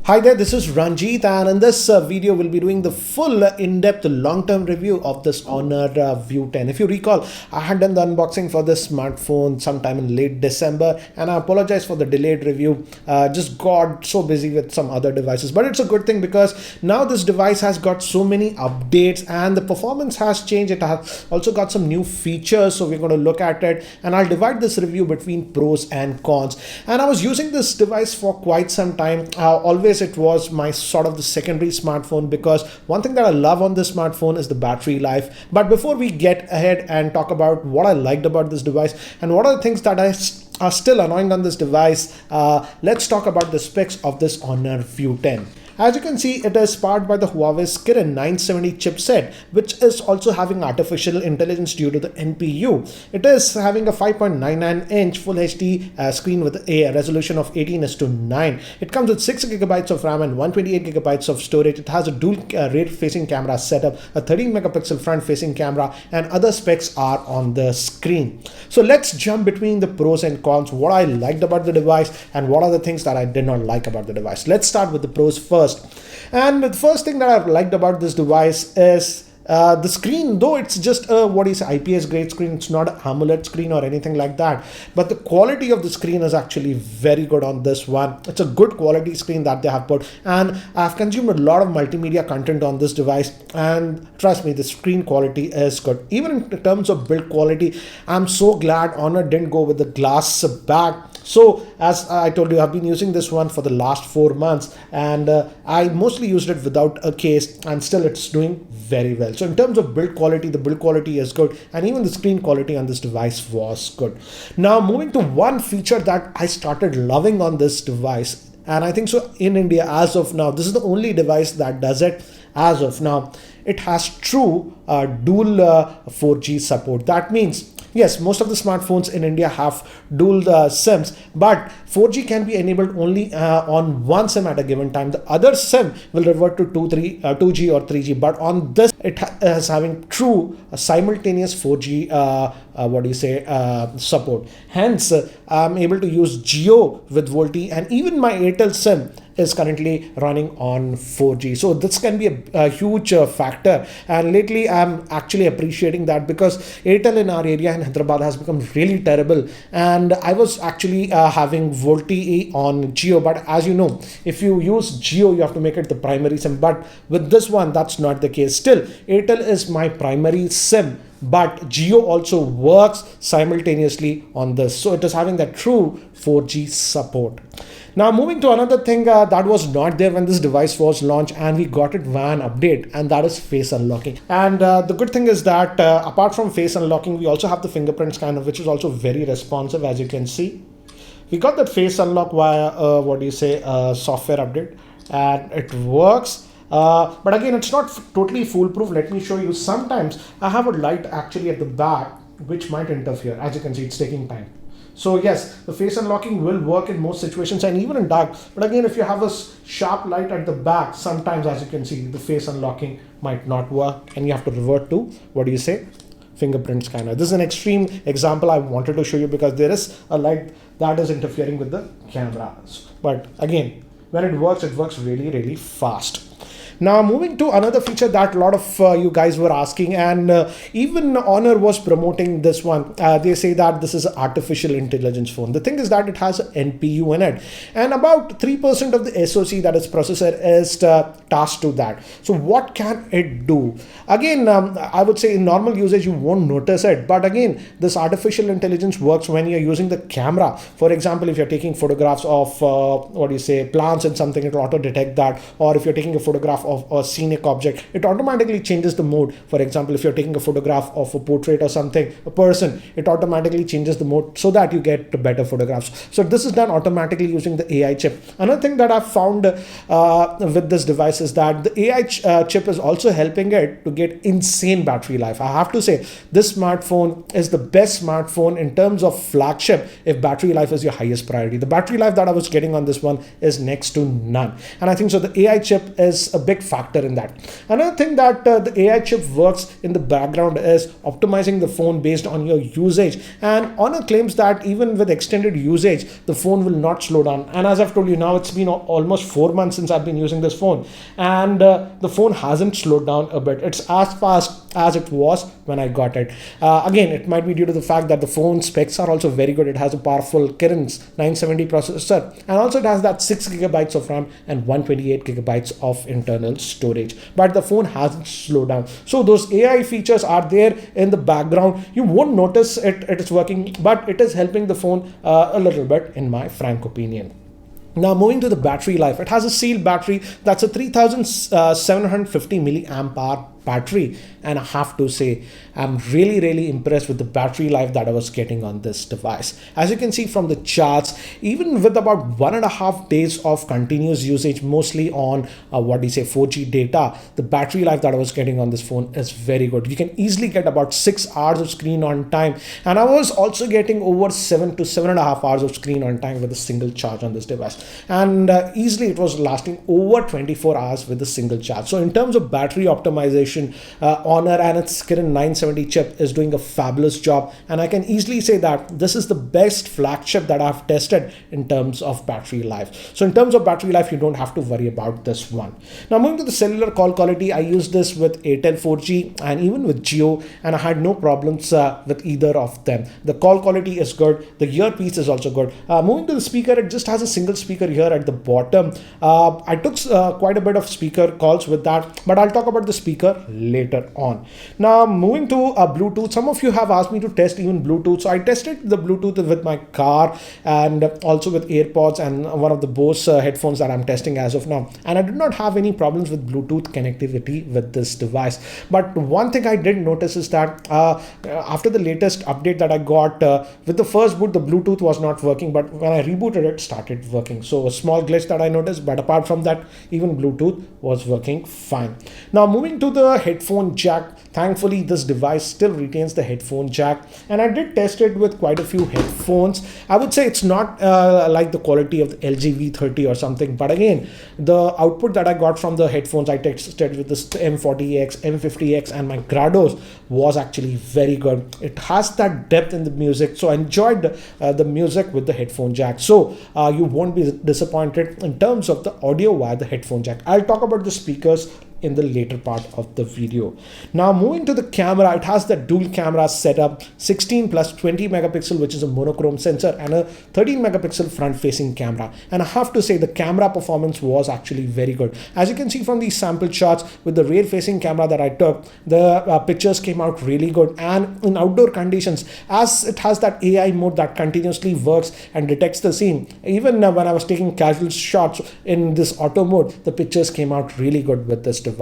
Hi there, this is Ranjit, and in this video we'll be doing the full in-depth long-term review of this Honor V10. If you recall, I had done the unboxing for this smartphone sometime in late December, and I apologize for the delayed review. Just got so busy with some other devices, but it's a good thing because now this device has got so many updates and the performance has changed. It has also got some new features, so we're going to look at it, and I'll divide this review between pros and cons. And I was using this device for quite some time. Always it was my sort of the secondary smartphone, because one thing that I love on this smartphone is the battery life. But before we get ahead and talk about what I liked about this device and what are the things that are still annoying on this device, let's talk about the specs of this Honor V10. As you can see, it is powered by the Huawei's Kirin 970 chipset, which is also having artificial intelligence due to the NPU. It is having a 5.99-inch Full HD screen with a resolution of 18:9. It comes with 6 GB of RAM and 128 GB of storage. It has a dual rear-facing camera setup, a 13-megapixel front-facing camera, and other specs are on the screen. So let's jump between the pros and cons, what I liked about the device and what are the things that I did not like about the device. Let's start with the pros first. And the first thing that I've liked about this device is the screen. Though it's just a IPS grade screen, it's not an AMOLED screen or anything like that, but the quality of the screen is actually very good on this one. It's a good quality screen that they have put, and I've consumed a lot of multimedia content on this device, and trust me, the screen quality is good. Even in terms of build quality, I'm so glad Honor didn't go with the glass back. So as I told you, I've been using this one for the last 4 months, and I mostly used it without a case, and still it's doing very well. So in terms of build quality, the build quality is good, and even the screen quality on this device was good. Now moving to one feature that I started loving on this device, and I think so in India as of now, this is the only device that does it as of now. It has true dual 4G support. That means, yes, most of the smartphones in India have dual SIMs, but 4G can be enabled only on one SIM at a given time. The other SIM will revert to 2G or 3G, but on this, it is having true simultaneous 4G support. Hence, I'm able to use Jio with VoLTE, and even my Airtel SIM is currently running on 4G. So this can be a huge factor, and lately I'm actually appreciating that, because Airtel in our area in Hyderabad has become really terrible, and I was actually having VoLTE on Jio. But as you know, if you use Jio, you have to make it the primary SIM, but with this one that's not the case. Still, Airtel is my primary SIM, but Jio also works simultaneously on this, so it is having that true 4G support. Now moving to another thing that was not there when this device was launched, and we got it via an update, and that is face unlocking. And the good thing is that apart from face unlocking, we also have the fingerprint scanner, which is also very responsive. As you can see, we got that face unlock via software update, and it works. But again, it's not totally foolproof. Let me show you. Sometimes I have a light actually at the back which might interfere. As you can see, it's taking time. So yes, the face unlocking will work in most situations and even in dark. But again, if you have a sharp light at the back, sometimes, as you can see, the face unlocking might not work, and you have to revert to fingerprint scanner. This is an extreme example I wanted to show you, because there is a light that is interfering with the camera. But again, when it works really, really fast. Now moving to another feature that a lot of you guys were asking, and even Honor was promoting this one. They say that this is an artificial intelligence phone. The thing is that it has an NPU in it, and about 3% of the SoC, that is processor, is tasked to that. So what can it do? Again, I would say in normal usage you won't notice it, but again, this artificial intelligence works when you're using the camera. For example, if you're taking photographs of plants and something, it will auto detect that. Or if you're taking a photograph of a scenic object, it automatically changes the mode. For example, if you're taking a photograph of a portrait or something, a person, it automatically changes the mode so that you get better photographs. So this is done automatically using the AI chip. Another thing that I've found with this device is that the AI chip is also helping it to get insane battery life. I have to say, this smartphone is the best smartphone in terms of flagship if battery life is your highest priority. The battery life that I was getting on this one is next to none, and I think so the AI chip is a big big factor in that. Another thing that the AI chip works in the background is optimizing the phone based on your usage, and Honor claims that even with extended usage the phone will not slow down. And as I've told you, now it's been almost 4 months since I've been using this phone, and the phone hasn't slowed down a bit. It's as fast as it was when I got it. Again, it might be due to the fact that the phone specs are also very good. It has a powerful Kirin's 970 processor, and also it has that 6 gigabytes of RAM and 128 gigabytes of internal storage. But the phone hasn't slowed down. So those AI features are there in the background. You won't notice it is working, but it is helping the phone a little bit, in my frank opinion. Now moving to the battery life, it has a sealed battery that's a 3750 milliamp hour battery, and I have to say I'm really impressed with the battery life that I was getting on this device. As you can see from the charts, even with about 1.5 days of continuous usage, mostly on 4G data, the battery life that I was getting on this phone is very good. You can easily get about 6 hours of screen on time, and I was also getting over 7 to 7.5 hours of screen on time with a single charge on this device, and easily it was lasting over 24 hours with a single charge. So in terms of battery optimization, Honor and its Kirin 970 chip is doing a fabulous job, and I can easily say that this is the best flagship that I've tested in terms of battery life. So in terms of battery life, you don't have to worry about this one. Now moving to the cellular call quality, I used this with Airtel 4G and even with Jio, and I had no problems with either of them. The call quality is good. The earpiece is also good. Moving to the speaker, it just has a single speaker here at the bottom. I took quite a bit of speaker calls with that, but I'll talk about the speaker later on. Now moving to Bluetooth, some of you have asked me to test even Bluetooth. So I tested the Bluetooth with my car and also with AirPods and one of the Bose headphones that I'm testing as of now, and I did not have any problems with Bluetooth connectivity with this device. But one thing I did notice is that after the latest update that I got, with the first boot the Bluetooth was not working, but when I rebooted it started working. So a small glitch that I noticed, but apart from that even Bluetooth was working fine. Now moving to the headphone jack, thankfully this device still retains the headphone jack, and I did test it with quite a few headphones. I would say it's not like the quality of the LG V30 or something, but again the output that I got from the headphones I tested with this M40X, M50X and my Grados was actually very good. It has that depth in the music, so I enjoyed the music with the headphone jack. So you won't be disappointed in terms of the audio via the headphone jack. I'll talk about the speakers in the later part of the video. Now moving to the camera, it has the dual camera setup, 16 plus 20 megapixel, which is a monochrome sensor, and a 13 megapixel front facing camera. And I have to say the camera performance was actually very good. As you can see from these sample shots with the rear facing camera that I took, the pictures came out really good. And in outdoor conditions, as it has that AI mode that continuously works and detects the scene, even when I was taking casual shots in this auto mode, the pictures came out really good with this device.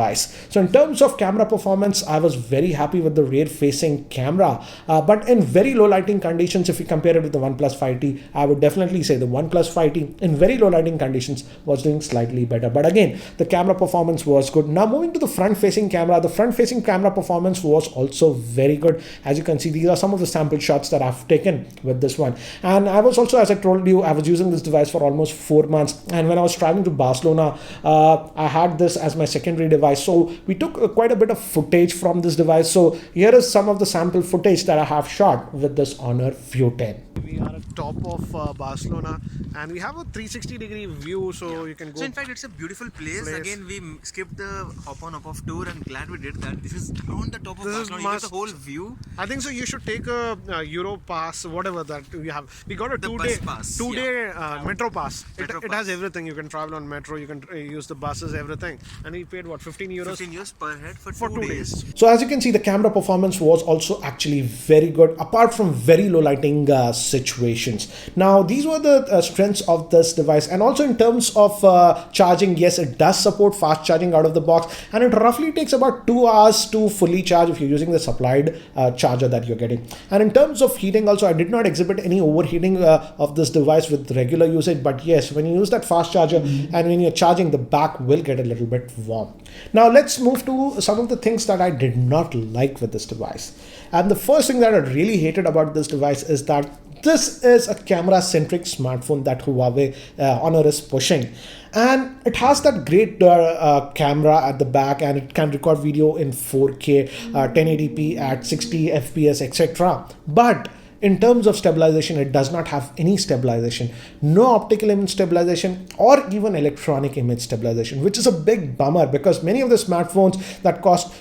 So in terms of camera performance, I was very happy with the rear facing camera, but in very low lighting conditions, if you compare it with the OnePlus 5T, I would definitely say the OnePlus 5T in very low lighting conditions was doing slightly better, but again the camera performance was good. Now moving to the front facing camera, the front facing camera performance was also very good. As you can see, these are some of the sample shots that I've taken with this one, and I was also, as I told you, I was using this device for almost 4 months, and when I was traveling to Barcelona, I had this as my secondary device. So we took quite a bit of footage from this device. So here is some of the sample footage that I have shot with this Honor V10. We are at top of Barcelona, and we have a 360-degree view, so you can go. So in fact, it's a beautiful place. Again, we skipped the hop-on hop-off tour, and glad we did that. This is on the top of Barcelona. You get the whole view. I think so. You should take a Euro pass, whatever that we have. We got a two-day metro pass. It has everything. You can travel on metro. You can use the buses, everything. And we paid what, 15 euros? 15 euros per head for 2 days. So as you can see, the camera performance was also actually very good, apart from very low lighting situations. Now these were the strengths of this device, and also in terms of charging, yes, it does support fast charging out of the box, and it roughly takes about 2 hours to fully charge if you're using the supplied charger that you're getting. And in terms of heating also, I did not exhibit any overheating of this device with regular usage, but yes, when you use that fast charger and when you're charging, the back will get a little bit warm. Now let's move to some of the things that I did not like with this device. And the first thing that I really hated about this device is that This is a camera-centric smartphone that Huawei Honor is pushing. And it has that great camera at the back, and it can record video in 4K, 1080p at 60 FPS, etc. But in terms of stabilization, it does not have any stabilization, no optical image stabilization or even electronic image stabilization, which is a big bummer because many of the smartphones that cost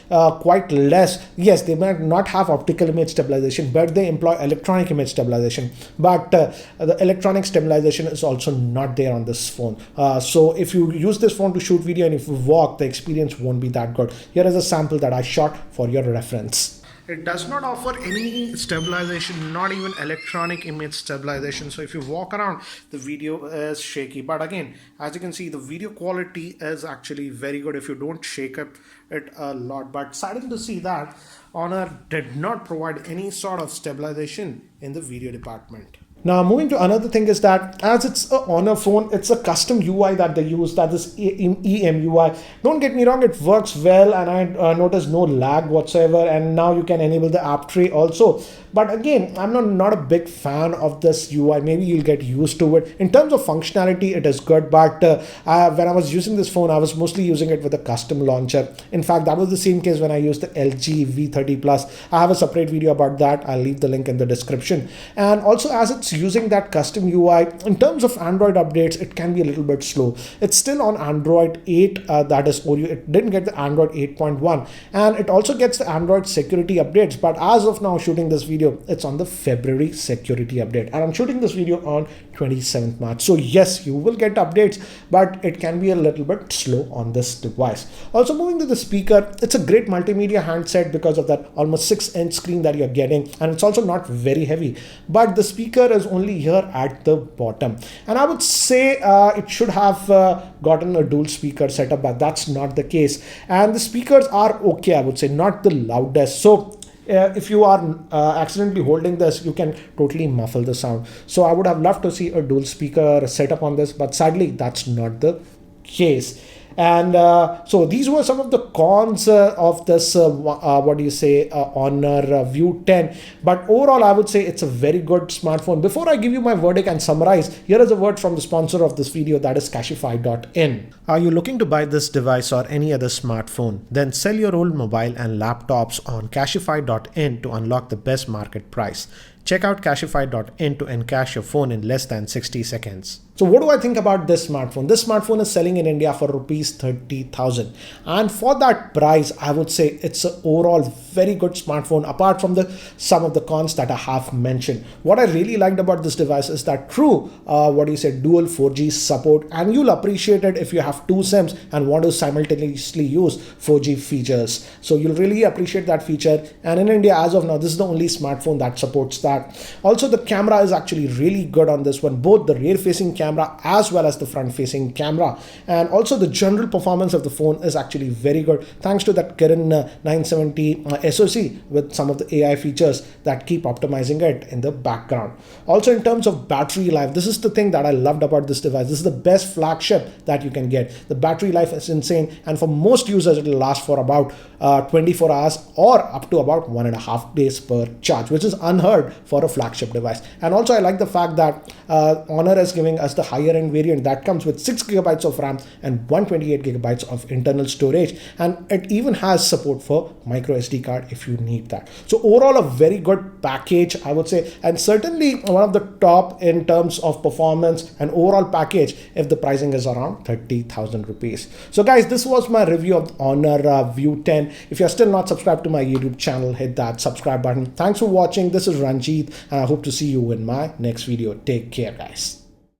quite less, yes, they might not have optical image stabilization, but they employ electronic image stabilization. But the electronic stabilization is also not there on this phone. So if you use this phone to shoot video and if you walk, the experience won't be that good. Here is a sample that I shot for your reference. It does not offer any stabilization, not even electronic image stabilization. So if you walk around, the video is shaky. But again, as you can see, the video quality is actually very good if you don't shake it a lot. But saddened to see that Honor did not provide any sort of stabilization in the video department. Now, moving to another thing is that as it's a Honor phone, it's a custom UI that they use, that is EMUI. Don't get me wrong, it works well, and I noticed no lag whatsoever, and now you can enable the app tray also. But again, I'm not a big fan of this UI. Maybe you'll get used to it. In terms of functionality, it is good, but when I was using this phone, I was mostly using it with a custom launcher. In fact, that was the same case when I used the LG V30 Plus. I have a separate video about that. I'll leave the link in the description. And also, as it's using that custom UI, in terms of Android updates, it can be a little bit slow. It's still on Android 8, that is Oreo. It didn't get the Android 8.1, and it also gets the Android security updates. But as of now, shooting this video, it's on the February security update, and I'm shooting this video on 27th March. So yes, you will get updates, but it can be a little bit slow on this device. Also, moving to the speaker, it's a great multimedia handset because of that almost 6-inch screen that you're getting, and it's also not very heavy. But the speaker is only here at the bottom, and I would say it should have gotten a dual speaker setup, but that's not the case. And the speakers are okay, I would say, not the loudest. So if you are accidentally holding this, you can totally muffle the sound. So I would have loved to see a dual speaker setup on this, but sadly that's not the case. And so these were some of the cons of this Honor View 10. But overall, I would say it's a very good smartphone. Before I give you my verdict and summarize, here is a word from the sponsor of this video, that is Cashify.in. Are you looking to buy this device or any other smartphone? Then sell your old mobile and laptops on Cashify.in to unlock the best market price. Check out Cashify.in to encash your phone in less than 60 seconds. So what do I think about this smartphone? This smartphone is selling in India for rupees 30,000. And for that price, I would say it's an overall very good smartphone, apart from some of the cons that I have mentioned. What I really liked about this device is that true, dual 4G support, and you'll appreciate it if you have two SIMs and want to simultaneously use 4G features. So you'll really appreciate that feature. And in India, as of now, this is the only smartphone that supports that. Also, the camera is actually really good on this one, both the rear facing camera as well as the front facing camera. And also the general performance of the phone is actually very good, thanks to that Kirin 970 SoC with some of the AI features that keep optimizing it in the background. Also, in terms of battery life, this is the thing that I loved about this device. This is the best flagship that you can get. The battery life is insane, and for most users it will last for about 24 hours or up to about 1.5 days per charge, which is unheard for a flagship device. And also, I like the fact that Honor is giving us the higher end variant that comes with 6 GB of RAM and 128 GB of internal storage, and it even has support for micro SD card if you need that. So overall, a very good package, I would say, and certainly one of the top in terms of performance and overall package if the pricing is around 30,000 rupees. So guys, this was my review of Honor View 10. If you're still not subscribed to my YouTube channel, hit that subscribe button. Thanks for watching. This is Ranjit, and I hope to see you in my next video. Take care, guys.